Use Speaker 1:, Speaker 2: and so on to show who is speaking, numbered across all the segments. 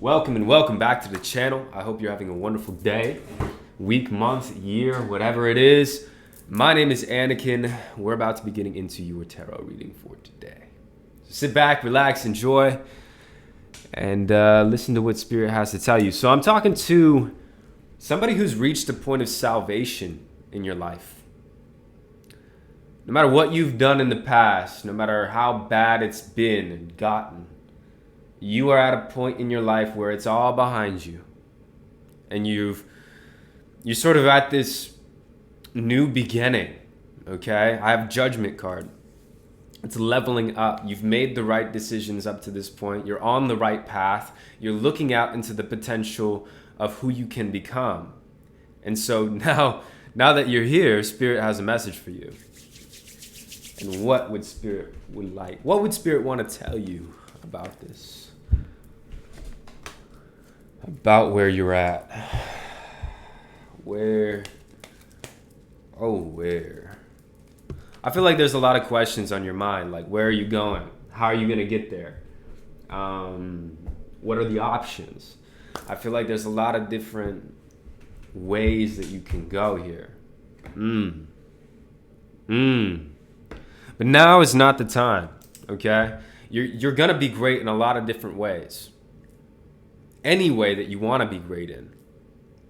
Speaker 1: Welcome and welcome back to the channel. I hope you're having a wonderful day, week, month, year, whatever it is. My name is Anakin. We're about to be getting into your tarot reading for today. So sit back, relax, enjoy, and listen to what Spirit has to tell you. So I'm talking to somebody who's reached a point of salvation in your life. No matter what you've done in the past, no matter how bad it's been and gotten, you are at a point in your life where it's all behind you. And you're sort of at this new beginning, okay? I have Judgment card. It's leveling up. You've made the right decisions up to this point. You're on the right path. You're looking out into the potential of who you can become. And so now that you're here, Spirit has a message for you. And what would Spirit want to tell you about this? About where you're at. Where? I feel like there's a lot of questions on your mind. Like, where are you going? How are you going to get there? What are the options? I feel like there's a lot of different ways that you can go here. But now is not the time, okay? You're going to be great in a lot of different ways. Any way that you want to be great in.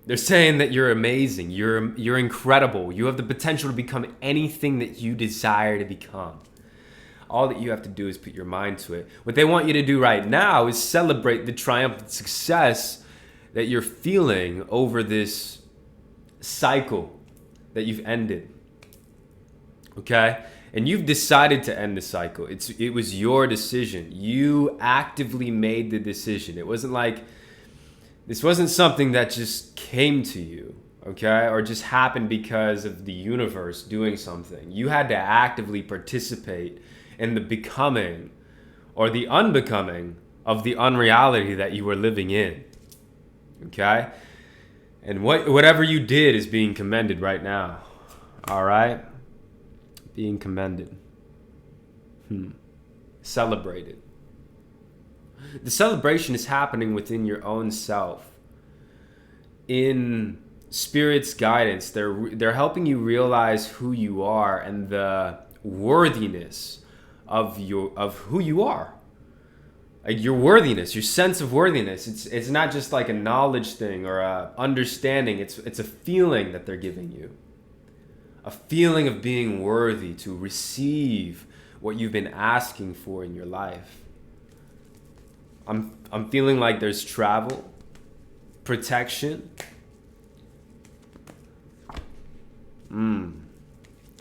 Speaker 1: They're saying that you're amazing, you're incredible, you have the potential to become anything that you desire to become. All that you have to do is put your mind to it. What they want you to do right now is celebrate the triumphant success that you're feeling over this cycle that you've ended. Okay? And you've decided to end the cycle. It was your decision. You actively made the decision. It wasn't like, this wasn't something that just came to you, okay? Or just happened because of the universe doing something. You had to actively participate in the becoming or the unbecoming of the unreality that you were living in, okay? And whatever you did is being commended right now, all right? Being commended. Celebrated. The celebration is happening within your own self. In Spirit's guidance, they're helping you realize who you are and the worthiness of who you are. Like your worthiness, your sense of worthiness. It's not just like a knowledge thing or a understanding. It's a feeling that they're giving you. A feeling of being worthy to receive what you've been asking for in your life. I'm feeling like there's travel, protection,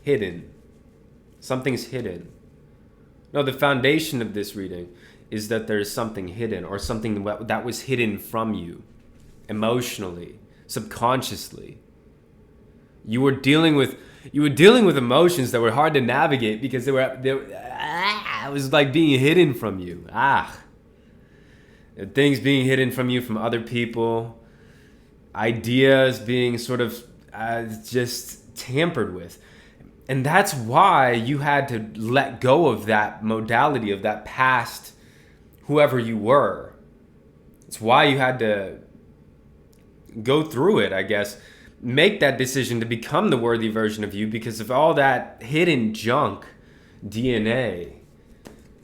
Speaker 1: hidden. Something's hidden. No, the foundation of this reading is that there's something hidden or something that was hidden from you emotionally, subconsciously. You were dealing with emotions that were hard to navigate because it was like being hidden from you. Things being hidden from you from other people, ideas being sort of just tampered with. And that's why you had to let go of that modality, of that past, whoever you were. It's why you had to go through it, I guess. Make that decision to become the worthy version of you because of all that hidden junk, DNA,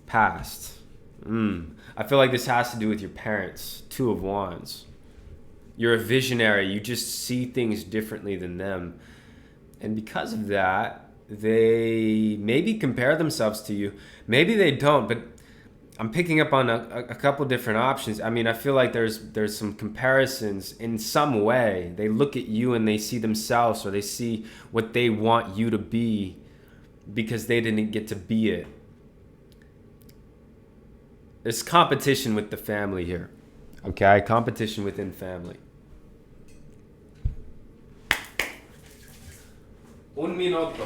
Speaker 1: past. I feel like this has to do with your parents. Two of Wands. You're a visionary. You just see things differently than them. And because of that, they maybe compare themselves to you. Maybe they don't, but I'm picking up on a couple different options. I mean, I feel like there's some comparisons in some way. They look at you and they see themselves, or they see what they want you to be because they didn't get to be it. There's competition with the family here. Okay? Competition within family. Un minuto.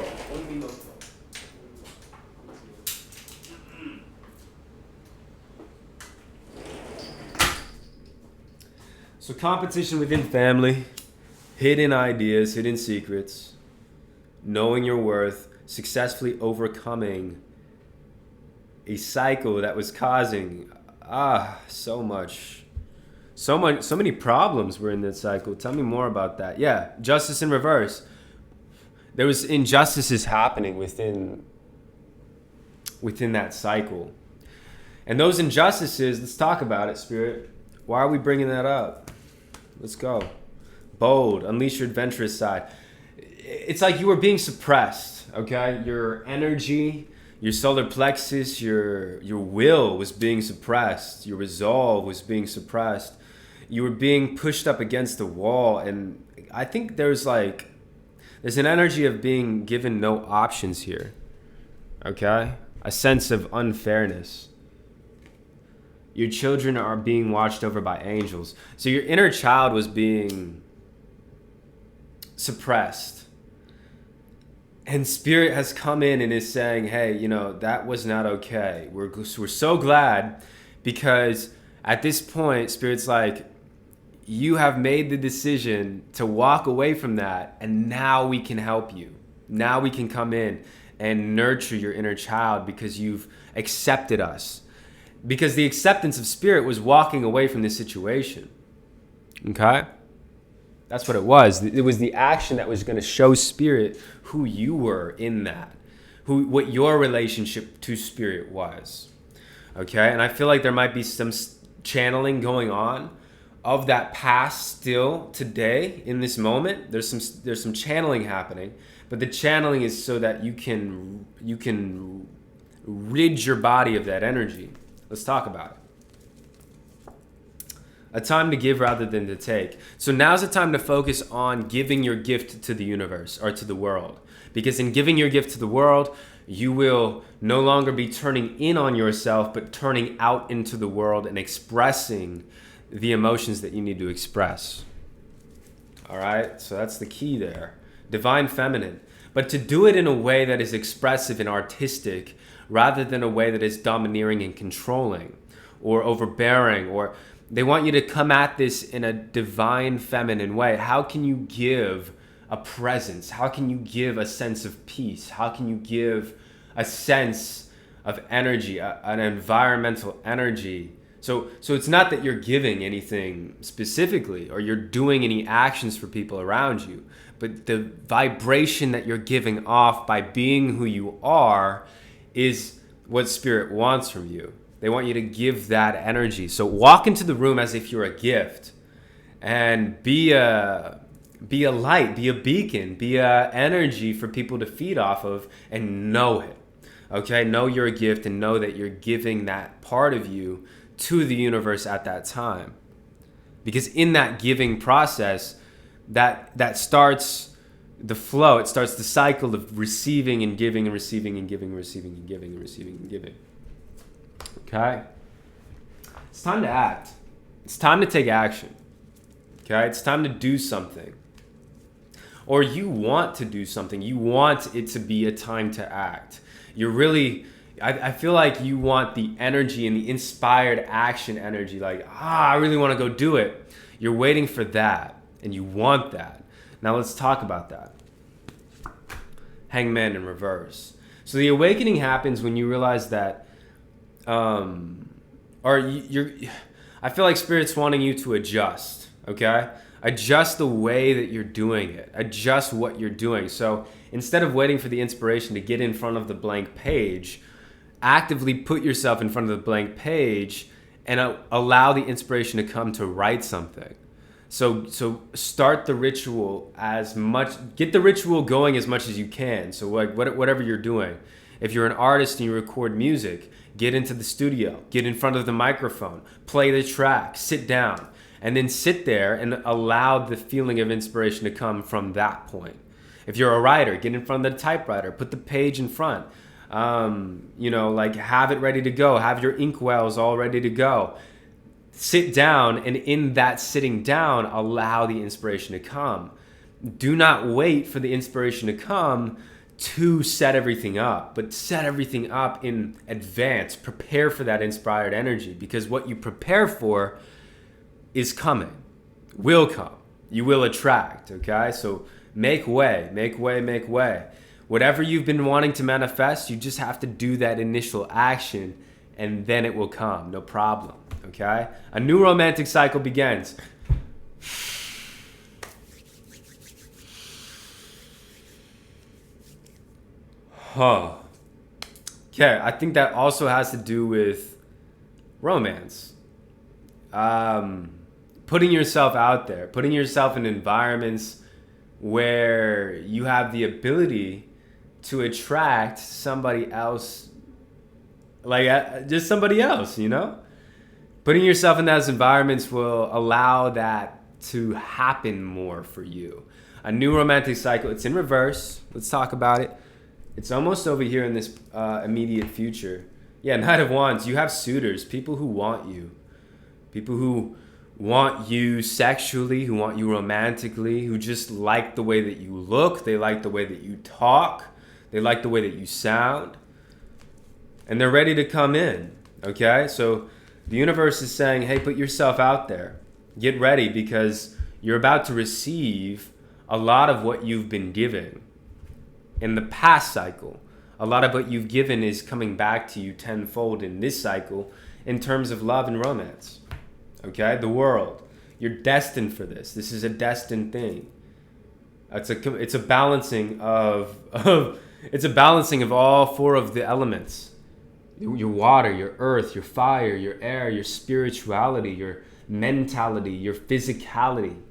Speaker 1: So competition within family, hidden ideas, hidden secrets, knowing your worth, successfully overcoming a cycle that was causing so much So many problems were in this cycle. Tell me more about that. Yeah, justice in reverse. There was injustices happening within that cycle. And those injustices, let's talk about it, Spirit. Why are we bringing that up? Let's go. Bold, unleash your adventurous side. It's like you were being suppressed, okay? Your energy, your solar plexus, your will was being suppressed. Your resolve was being suppressed. You were being pushed up against the wall. And I think there's an energy of being given no options here, okay? A sense of unfairness. Your children are being watched over by angels. So your inner child was being suppressed. And Spirit has come in and is saying, hey, that was not okay. We're so glad, because at this point, Spirit's like, you have made the decision to walk away from that, and now we can help you. Now we can come in and nurture your inner child because you've accepted us. Because the acceptance of Spirit was walking away from this situation. Okay? That's what it was. It was the action that was going to show Spirit who you were in that. What your relationship to Spirit was. Okay? And I feel like there might be some channeling going on of that past still today in this moment. There's some channeling happening, but the channeling is so that you can rid your body of that energy. Let's talk about it. A time to give rather than to take. So now's the time to focus on giving your gift to the universe or to the world. Because in giving your gift to the world, you will no longer be turning in on yourself, but turning out into the world and expressing the emotions that you need to express. All right? So that's the key there. Divine feminine. But to do it in a way that is expressive and artistic, rather than a way that is domineering and controlling or overbearing, or they want you to come at this in a divine feminine way. How can you give a presence? How can you give a sense of peace? How can you give a sense of energy, an environmental energy? So it's not that you're giving anything specifically or you're doing any actions for people around you, but the vibration that you're giving off by being who you are is what Spirit wants from you. They want you to give that energy. So walk into the room as if you're a gift and be a light, be a beacon, be a energy for people to feed off of, and know it. Okay? Know you're a gift and know that you're giving that part of you to the universe at that time. Because in that giving process, that starts the flow. It starts the cycle of receiving and giving and receiving and giving and receiving and giving and receiving and giving. Okay? It's time to act. It's time to take action. Okay? It's time to do something. Or you want to do something. You want it to be a time to act. You're really, I feel like you want the energy and the inspired action energy. Like, I really want to go do it. You're waiting for that. And you want that. Now let's talk about that. Hangman in reverse. So the awakening happens when you realize that, I feel like Spirit's wanting you to adjust, okay? Adjust the way that you're doing it. Adjust what you're doing. So instead of waiting for the inspiration to get in front of the blank page, actively put yourself in front of the blank page and allow the inspiration to come to write something. So start the ritual get the ritual going as much as you can. So whatever you're doing. If you're an artist and you record music, get into the studio, get in front of the microphone, play the track, sit down, and then sit there and allow the feeling of inspiration to come from that point. If you're a writer, get in front of the typewriter, put the page in front. Have it ready to go, have your inkwells all ready to go. Sit down, and in that sitting down, allow the inspiration to come. Do not wait for the inspiration to come to set everything up, but set everything up in advance. Prepare for that inspired energy, because what you prepare for is coming, will come. You will attract, okay? So make way, make way, make way. Whatever you've been wanting to manifest, you just have to do that initial action, and then it will come, no problem. Okay? A new romantic cycle begins. Huh. Okay, I think that also has to do with romance. Putting yourself out there, putting yourself in environments where you have the ability to attract somebody else, like just somebody else, you know? Putting yourself in those environments will allow that to happen more for you. A new romantic cycle, it's in reverse. Let's talk about it. It's almost over here in this immediate future. Yeah, Knight of Wands, you have suitors, people who want you. People who want you sexually, who want you romantically, who just like the way that you look, they like the way that you talk, they like the way that you sound, and they're ready to come in, okay? So the universe is saying, hey, put yourself out there. Get ready because you're about to receive a lot of what you've been giving. In the past cycle, a lot of what you've given is coming back to you tenfold in this cycle in terms of love and romance. Okay? The world. You're destined for this. This is a destined thing. It's a balancing of it's a balancing of all four of the elements. Your water, your earth, your fire, your air, your spirituality, your mentality, your physicality.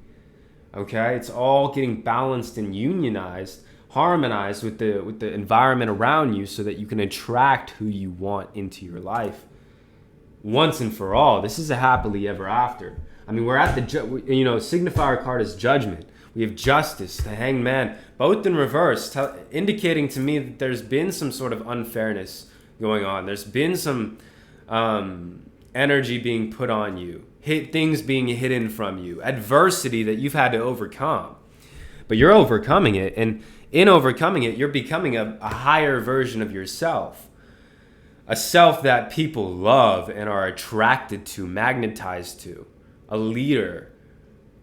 Speaker 1: Okay? It's all getting balanced and unionized, harmonized with the environment around you so that you can attract who you want into your life once and for all. This is a happily ever after. I mean, we're at the signifier card is judgment. We have justice, the hanged man, both in reverse, indicating to me that there's been some sort of unfairness going on. There's been some energy being put on you, things being hidden from you, adversity that you've had to overcome. But you're overcoming it, and in overcoming it, you're becoming a higher version of yourself. A self that people love and are attracted to, magnetized to. A leader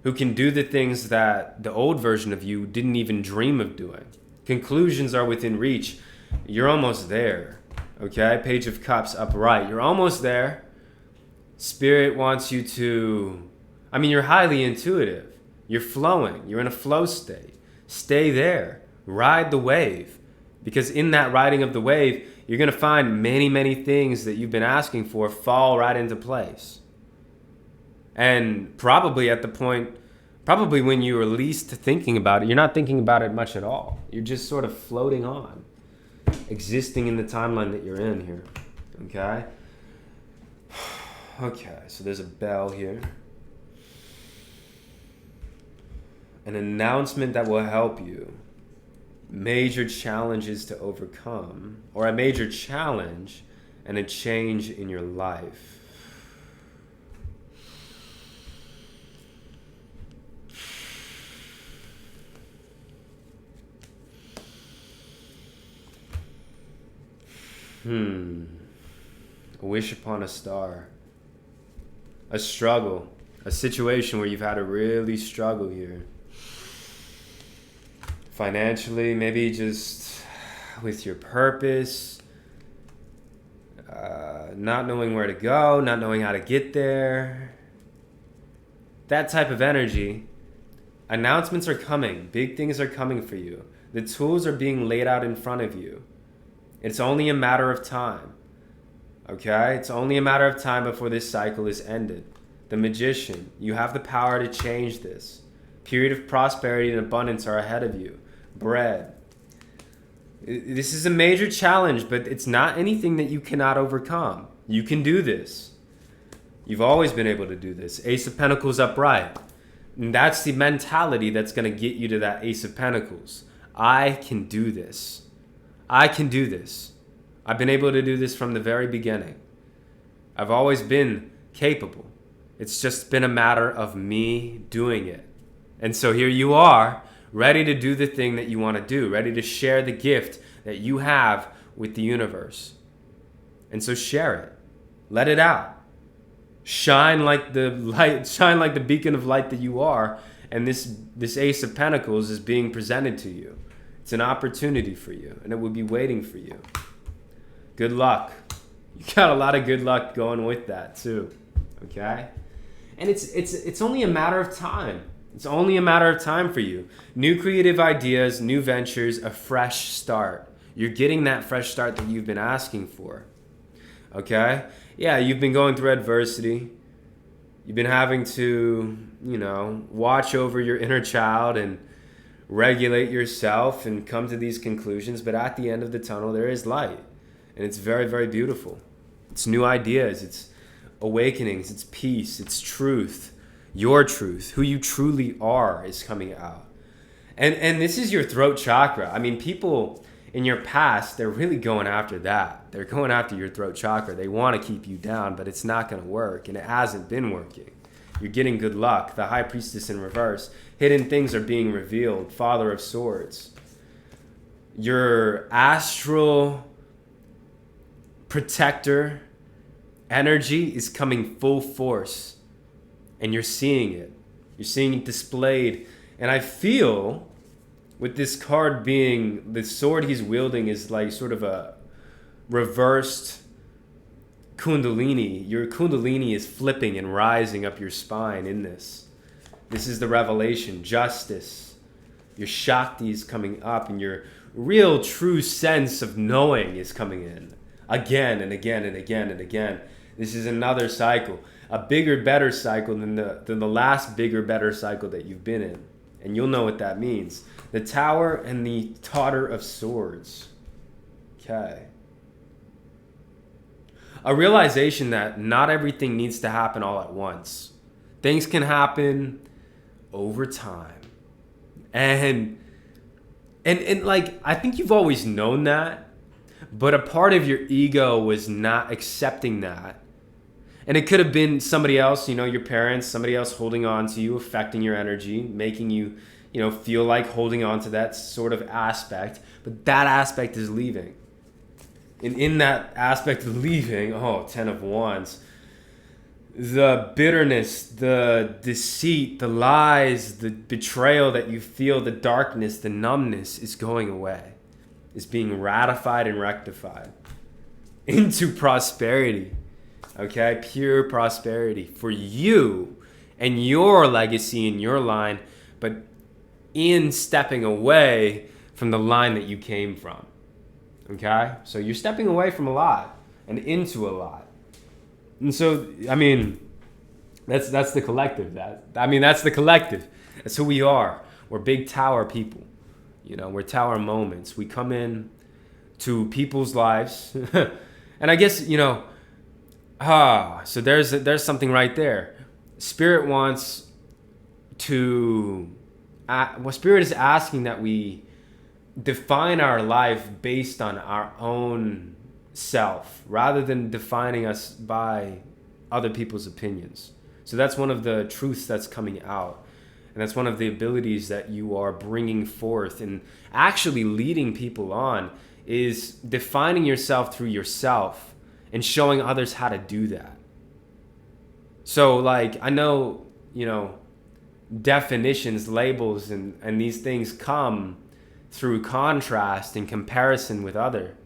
Speaker 1: who can do the things that the old version of you didn't even dream of doing. Conclusions are within reach. You're almost there. Okay? Page of Cups upright. You're almost there. Spirit wants you to... you're highly intuitive. You're flowing. You're in a flow state. Stay there. Ride the wave. Because in that riding of the wave, you're going to find many, many things that you've been asking for fall right into place. And probably when you were least thinking about it, you're not thinking about it much at all. You're just sort of floating on, existing in the timeline that you're in here. Okay? Okay, so there's a bell here. An announcement that will help you. Major challenges to overcome, or a major challenge and a change in your life. A wish upon a star. A struggle. A situation where you've had to really struggle here. Financially, maybe just with your purpose, not knowing where to go, not knowing how to get there. That type of energy. Announcements are coming. Big things are coming for you. The tools are being laid out in front of you. It's only a matter of time. Okay? It's only a matter of time before this cycle is ended. The Magician. You have the power to change this. Period of prosperity and abundance are ahead of you. Bread. This is a major challenge, but it's not anything that you cannot overcome. You can do this. You've always been able to do this. Ace of Pentacles upright. And that's the mentality that's going to get you to that Ace of Pentacles. I can do this. I can do this. I've been able to do this from the very beginning. I've always been capable. It's just been a matter of me doing it. And so here you are, ready to do the thing that you want to do, ready to share the gift that you have with the universe. And so share it. Let it out. Shine like the light, shine like the beacon of light that you are, and this Ace of Pentacles is being presented to you. It's an opportunity for you, and it will be waiting for you. Good luck. You got a lot of good luck going with that too. Okay? And it's only a matter of time. It's only a matter of time for you. New creative ideas, new ventures, a fresh start. You're getting that fresh start that you've been asking for. Okay? Yeah, you've been going through adversity. You've been having to, watch over your inner child and regulate yourself and come to these conclusions. But at the end of the tunnel, there is light. And it's very, very beautiful. It's new ideas. It's awakenings. It's peace. It's truth. Your truth. Who you truly are is coming out. And this is your throat chakra. I mean, people in your past, they're really going after that. They're going after your throat chakra. They want to keep you down, but it's not going to work. And it hasn't been working. You're getting good luck. The High Priestess in reverse. Hidden things are being revealed. Father of Swords. Your astral protector energy is coming full force. And you're seeing it. You're seeing it displayed. And I feel with this card being, the sword he's wielding is like sort of a reversed kundalini. Your kundalini is flipping and rising up your spine in this. This is the revelation, justice. Your Shakti is coming up and your real true sense of knowing is coming in. Again and again and again and again. This is another cycle. A bigger, better cycle than the last bigger, better cycle that you've been in. And you'll know what that means. The Tower and the Daughter of Swords. Okay. A realization that not everything needs to happen all at once. Things can happen over time. And like, I think you've always known that, but a part of your ego was not accepting that. And it could have been somebody else, your parents, somebody else holding on to you, affecting your energy, making you, feel like holding on to that sort of aspect. But that aspect is leaving. And in that aspect of leaving, 10 of Wands, the bitterness, the deceit, the lies, the betrayal that you feel, the darkness, the numbness is going away. It's being ratified and rectified into prosperity. Okay, pure prosperity for you and your legacy and your line, but in stepping away from the line that you came from. Okay, so you're stepping away from a lot and into a lot. And so, I mean, that's the collective. That's the collective. That's who we are. We're big tower people. We're tower moments. We come in to people's lives. And I guess, so there's something right there. Spirit wants to, Spirit is asking that we define our life based on our own self, rather than defining us by other people's opinions. So that's one of the truths that's coming out. And that's one of the abilities that you are bringing forth and actually leading people on, is defining yourself through yourself and showing others how to do that. So like, I know, definitions, labels, and these things come through contrast and comparison with other.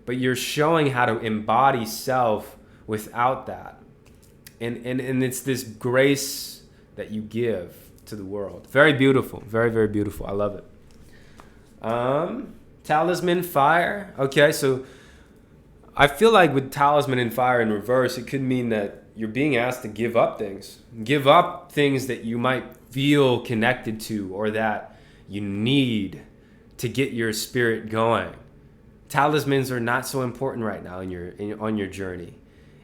Speaker 1: But you're showing how to embody self without that. And it's this grace that you give to the world. Very beautiful. Very, very beautiful. I love it. Talisman, fire. Okay, so I feel like with talisman and fire in reverse, it could mean that you're being asked to give up things. Give up things that you might feel connected to or that you need to get your spirit going. Talismans are not so important right now on your journey.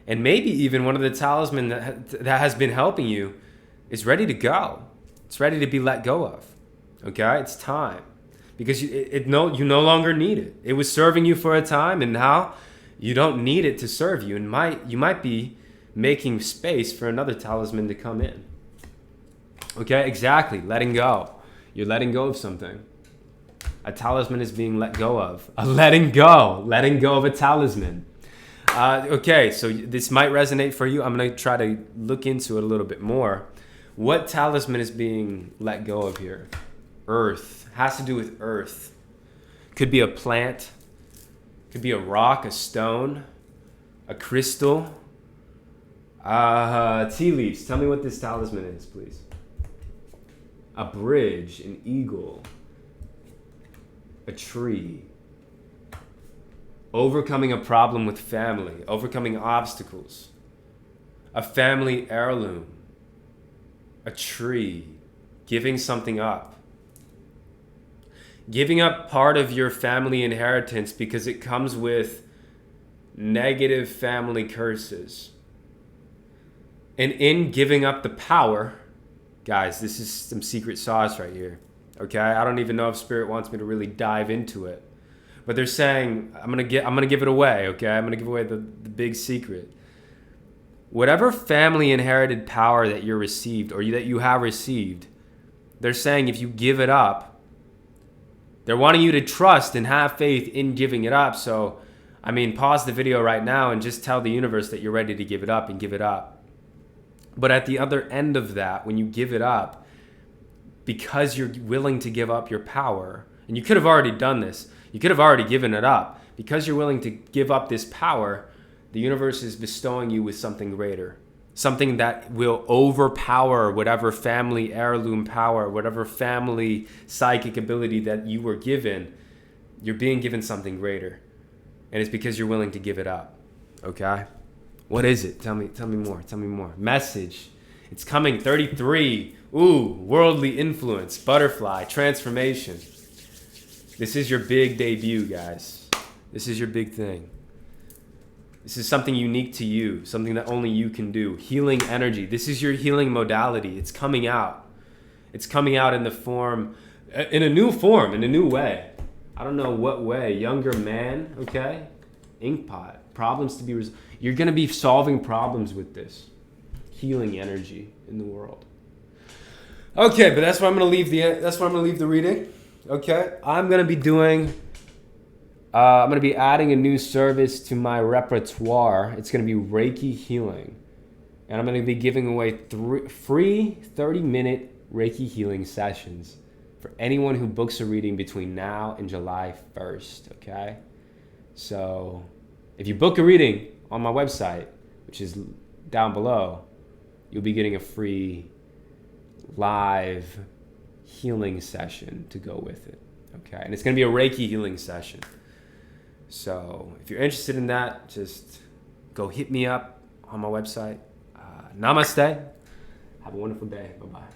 Speaker 1: And maybe even one of the talisman that has been helping you is ready to go. It's ready to be let go of. Okay? It's time. Because you no longer need it. It was serving you for a time, and now you don't need it to serve you. And you might be making space for another talisman to come in. Okay? Exactly. Letting go. You're letting go of something. A talisman is being let go of. Letting go of a talisman. Okay, so this might resonate for you. I'm going to try to look into it a little bit more. What talisman is being let go of here? Earth. Has to do with earth. Could be a plant. Could be a rock, a stone, a crystal. Tea leaves. Tell me what this talisman is, please. A bridge, an eagle, a tree. Overcoming a problem with family, overcoming obstacles, a family heirloom, a tree, giving something up. Giving up part of your family inheritance because it comes with negative family curses. And in giving up the power, guys, this is some secret sauce right here. Okay? I don't even know if Spirit wants me to really dive into it. But they're saying, I'm gonna give it away, okay? I'm gonna give away the big secret. Whatever family inherited power that you're received or that you have received, they're saying if you give it up, they're wanting you to trust and have faith in giving it up. So, I mean, pause the video right now and just tell the universe that you're ready to give it up and give it up. But at the other end of that, when you give it up, because you're willing to give up your power, and you could have already done this, you could have already given it up. Because you're willing to give up this power, the universe is bestowing you with something greater. Something that will overpower whatever family heirloom power, whatever family psychic ability that you were given. You're being given something greater. And it's because you're willing to give it up. Okay? What is it? Tell me more. Tell me more. Message. It's coming. 33. Ooh, worldly influence, butterfly, transformation. This is your big debut, guys. This is your big thing. This is something unique to you, something that only you can do. Healing energy. This is your healing modality. It's coming out. It's coming out in a new form, in a new way. I don't know what way. Younger man, okay? Inkpot. Problems to be resolved. You're going to be solving problems with this. Healing energy in the world. Okay, but that's where I'm going to leave the reading. Okay? I'm going to be adding a new service to my repertoire. It's going to be Reiki healing. And I'm going to be giving away free 30-minute Reiki healing sessions for anyone who books a reading between now and July 1st, okay? So if you book a reading on my website, which is down below, you'll be getting a free live healing session to go with it, okay? And it's going to be a Reiki healing session. So if you're interested in that, just go hit me up on my website. Namaste. Have a wonderful day. Bye-bye.